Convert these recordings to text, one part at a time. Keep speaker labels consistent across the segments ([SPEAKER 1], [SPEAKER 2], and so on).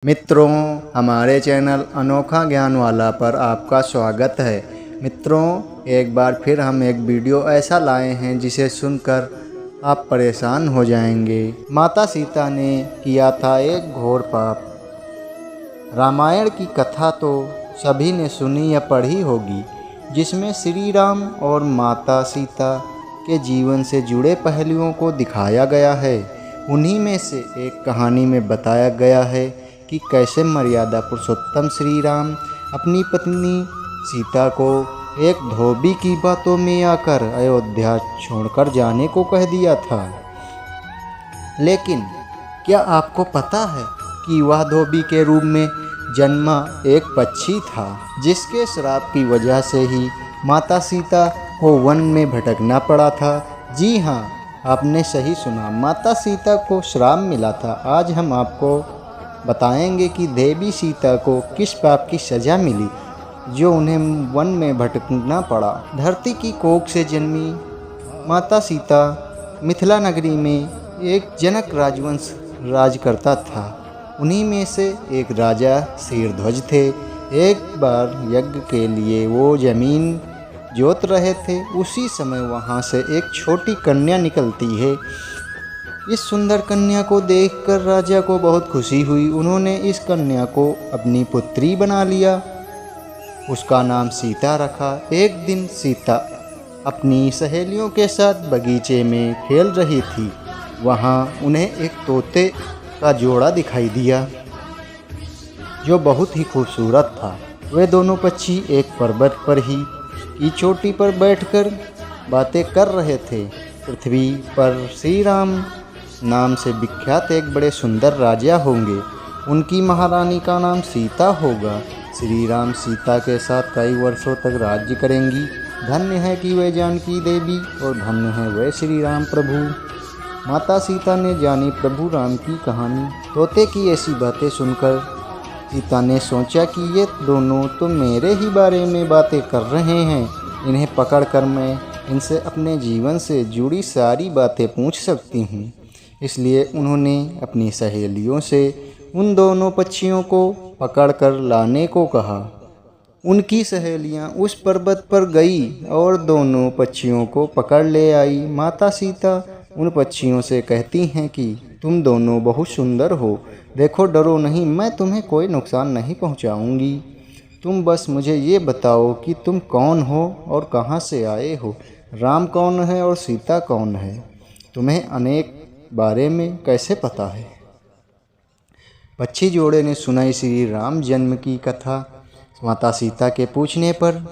[SPEAKER 1] मित्रों, हमारे चैनल अनोखा ज्ञान वाला पर आपका स्वागत है। मित्रों, एक बार फिर हम एक वीडियो ऐसा लाए हैं जिसे सुनकर आप परेशान हो जाएंगे। माता सीता ने किया था एक घोर पाप। रामायण की कथा तो सभी ने सुनी या पढ़ी होगी, जिसमें श्री राम और माता सीता के जीवन से जुड़े पहलुओं को दिखाया गया है। उन्हीं में से एक कहानी में बताया गया है कि कैसे मर्यादा पुरुषोत्तम श्री राम अपनी पत्नी सीता को एक धोबी की बातों में आकर अयोध्या छोड़कर जाने को कह दिया था। लेकिन क्या आपको पता है कि वह धोबी के रूप में जन्मा एक पक्षी था, जिसके श्राप की वजह से ही माता सीता को वन में भटकना पड़ा था। जी हाँ, आपने सही सुना, माता सीता को श्राप मिला था। आज हम आपको बताएंगे कि देवी सीता को किस पाप की सज़ा मिली जो उन्हें वन में भटकना पड़ा। धरती की कोख से जन्मी माता सीता मिथिला नगरी में एक जनक राजवंश राज करता था। उन्हीं में से एक राजा शीरध्वज थे। एक बार यज्ञ के लिए वो जमीन जोत रहे थे। उसी समय वहाँ से एक छोटी कन्या निकलती है। इस सुंदर कन्या को देखकर राजा को बहुत खुशी हुई। उन्होंने इस कन्या को अपनी पुत्री बना लिया। उसका नाम सीता रखा। एक दिन सीता अपनी सहेलियों के साथ बगीचे में खेल रही थी। वहाँ उन्हें एक तोते का जोड़ा दिखाई दिया जो बहुत ही खूबसूरत था। वे दोनों पक्षी एक पर्वत पर ही की चोटी पर बैठकर बातें कर रहे थे। पृथ्वी पर श्री राम नाम से विख्यात एक बड़े सुंदर राजा होंगे। उनकी महारानी का नाम सीता होगा। श्री राम सीता के साथ कई वर्षों तक राज्य करेंगी। धन्य है कि वे जानकी देवी और धन्य है वे श्री राम प्रभु। माता सीता ने जानी प्रभु राम की कहानी। तोते की ऐसी बातें सुनकर सीता ने सोचा कि ये दोनों तो मेरे ही बारे में बातें कर रहे हैं। इन्हें पकड़कर मैं इनसे अपने जीवन से जुड़ी सारी बातें पूछ सकती हूँ। इसलिए उन्होंने अपनी सहेलियों से उन दोनों पक्षियों को पकड़कर लाने को कहा। उनकी सहेलियां उस पर्वत पर गई और दोनों पक्षियों को पकड़ ले आई। माता सीता उन पक्षियों से कहती हैं कि तुम दोनों बहुत सुंदर हो। देखो, डरो नहीं, मैं तुम्हें कोई नुकसान नहीं पहुंचाऊंगी। तुम बस मुझे ये बताओ कि तुम कौन हो और कहाँ से आए हो। राम कौन है और सीता कौन है? तुम्हें अनेक बारे में कैसे पता है? पक्षी जोड़े ने सुनाई श्री राम जन्म की कथा। माता सीता के पूछने पर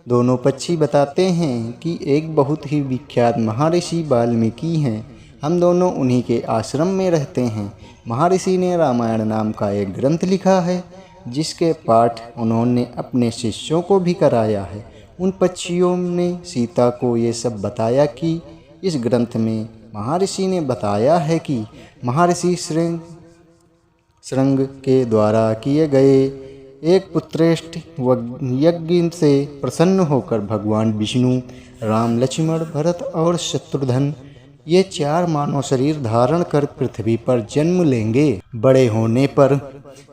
[SPEAKER 1] दोनों पक्षी बताते हैं कि एक बहुत ही विख्यात महर्षि वाल्मीकि हैं। हम दोनों उन्हीं के आश्रम में रहते हैं। महर्षि ने रामायण नाम का एक ग्रंथ लिखा है, जिसके पाठ उन्होंने अपने शिष्यों को भी कराया है। उन पक्षियों ने सीता को ये सब बताया कि इस ग्रंथ में महर्षि ने बताया है कि महर्षि श्रृंग के द्वारा किए गए एक पुत्रेष्ठ यज्ञ से प्रसन्न होकर भगवान विष्णु, राम, लक्ष्मण, भरत और शत्रुघ्न ये चार मानव शरीर धारण कर पृथ्वी पर जन्म लेंगे। बड़े होने पर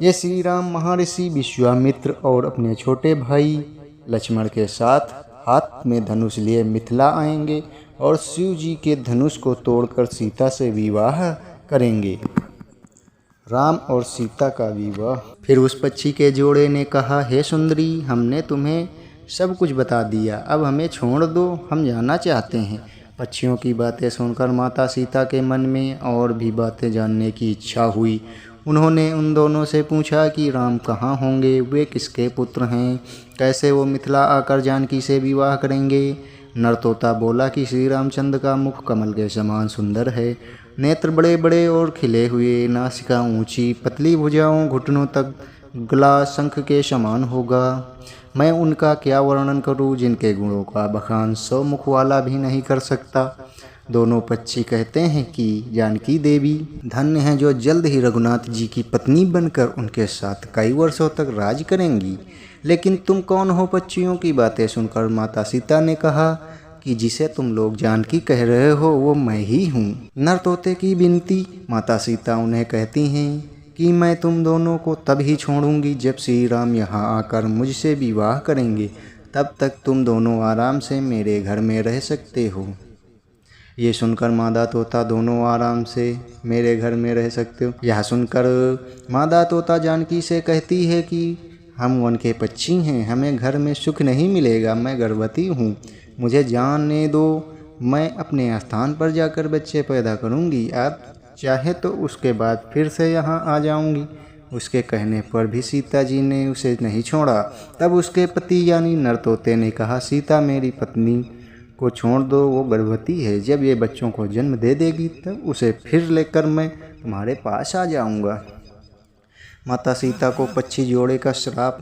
[SPEAKER 1] ये श्री राम महर्षि विश्वामित्र और अपने छोटे भाई लक्ष्मण के साथ हाथ में धनुष लिए मिथिला आएंगे और शिव जी के धनुष को तोड़कर सीता से विवाह करेंगे। राम और सीता का विवाह। फिर उस पक्षी के जोड़े ने कहा, हे सुंदरी, हमने तुम्हें सब कुछ बता दिया, अब हमें छोड़ दो, हम जाना चाहते हैं। पक्षियों की बातें सुनकर माता सीता के मन में और भी बातें जानने की इच्छा हुई। उन्होंने उन दोनों से पूछा कि राम कहाँ होंगे, वे किसके पुत्र हैं, कैसे वो मिथिला आकर जानकी से विवाह करेंगे। नरतोता बोला कि श्री रामचंद्र का मुख कमल के समान सुंदर है, नेत्र बड़े बड़े और खिले हुए, नासिका ऊंची, पतली भुजाओं घुटनों तक, गला शंख के समान होगा। मैं उनका क्या वर्णन करूं, जिनके गुणों का बखान 100 मुख वाला भी नहीं कर सकता। दोनों पक्षी कहते हैं कि जानकी देवी धन्य हैं जो जल्द ही रघुनाथ जी की पत्नी बनकर उनके साथ कई वर्षों तक राज करेंगी। लेकिन तुम कौन हो? पक्षियों की बातें सुनकर माता सीता ने कहा कि जिसे तुम लोग जानकी कह रहे हो वो मैं ही हूँ। नर तोते की विनती। माता सीता उन्हें कहती हैं कि मैं तुम दोनों को तब ही छोड़ूंगी जब श्री राम यहाँ आकर मुझसे विवाह करेंगे। तब तक तुम दोनों आराम से मेरे घर में रह सकते हो। ये सुनकर मादा तोता दोनों आराम से मेरे घर में रह सकते हो। यह सुनकर मादा तोता जानकी से कहती है कि हम वन के पक्षी हैं, हमें घर में सुख नहीं मिलेगा, मैं गर्भवती हूँ, मुझे जाने दो, मैं अपने स्थान पर जाकर बच्चे पैदा करूँगी, आप चाहे तो उसके बाद फिर से यहाँ आ जाऊँगी। उसके कहने पर भी सीता जी ने उसे नहीं छोड़ा। तब उसके पति यानी नर तोते ने कहा, सीता मेरी पत्नी को छोड़ दो, वो गर्भवती है, जब ये बच्चों को जन्म दे देगी तब उसे फिर लेकर मैं तुम्हारे पास आ जाऊंगा। माता सीता को पक्षी जोड़े का श्राप।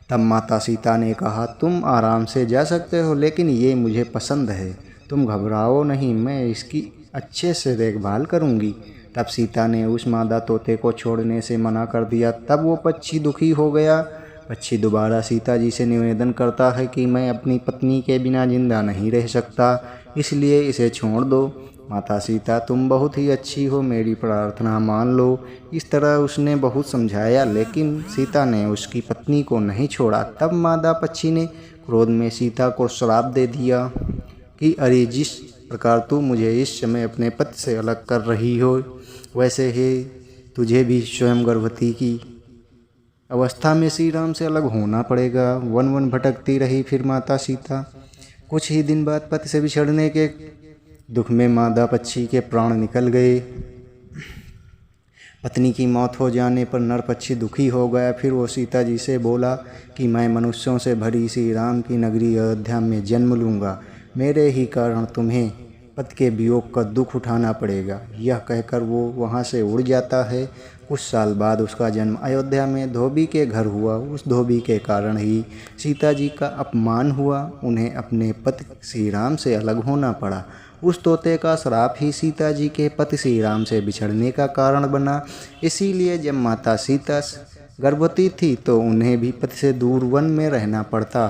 [SPEAKER 1] तब माता सीता ने कहा, तुम आराम से जा सकते हो, लेकिन ये मुझे पसंद है, तुम घबराओ नहीं, मैं इसकी अच्छे से देखभाल करूंगी। तब सीता ने उस मादा तोते को छोड़ने से मना कर दिया। तब वो पक्षी दुखी हो गया। पक्षी दोबारा सीता जी से निवेदन करता है कि मैं अपनी पत्नी के बिना जिंदा नहीं रह सकता, इसलिए इसे छोड़ दो। माता सीता, तुम बहुत ही अच्छी हो, मेरी प्रार्थना मान लो। इस तरह उसने बहुत समझाया, लेकिन सीता ने उसकी पत्नी को नहीं छोड़ा। तब मादा पक्षी ने क्रोध में सीता को श्राप दे दिया कि अरे, जिस प्रकार तू मुझे इस समय अपने पति से अलग कर रही हो, वैसे ही तुझे भी स्वयं गर्भवती की अवस्था में श्री राम से अलग होना पड़ेगा। वन वन भटकती रही फिर माता सीता। कुछ ही दिन बाद पति से बिछड़ने के दुख में मादा पक्षी के प्राण निकल गए। पत्नी की मौत हो जाने पर नर पक्षी दुखी हो गया। फिर वो सीता जी से बोला कि मैं मनुष्यों से भरी श्री राम की नगरी अयोध्या में जन्म लूँगा, मेरे ही कारण तुम्हें पति के वियोग का दुख उठाना पड़ेगा। यह कहकर वो वहाँ से उड़ जाता है। कुछ साल बाद उसका जन्म अयोध्या में धोबी के घर हुआ। उस धोबी के कारण ही सीता जी का अपमान हुआ, उन्हें अपने पति श्री राम से अलग होना पड़ा। उस तोते का श्राप ही सीता जी के पति श्री राम से बिछड़ने का कारण बना। इसीलिए जब माता सीता गर्भवती थी तो उन्हें भी पति से दूर वन में रहना पड़ता।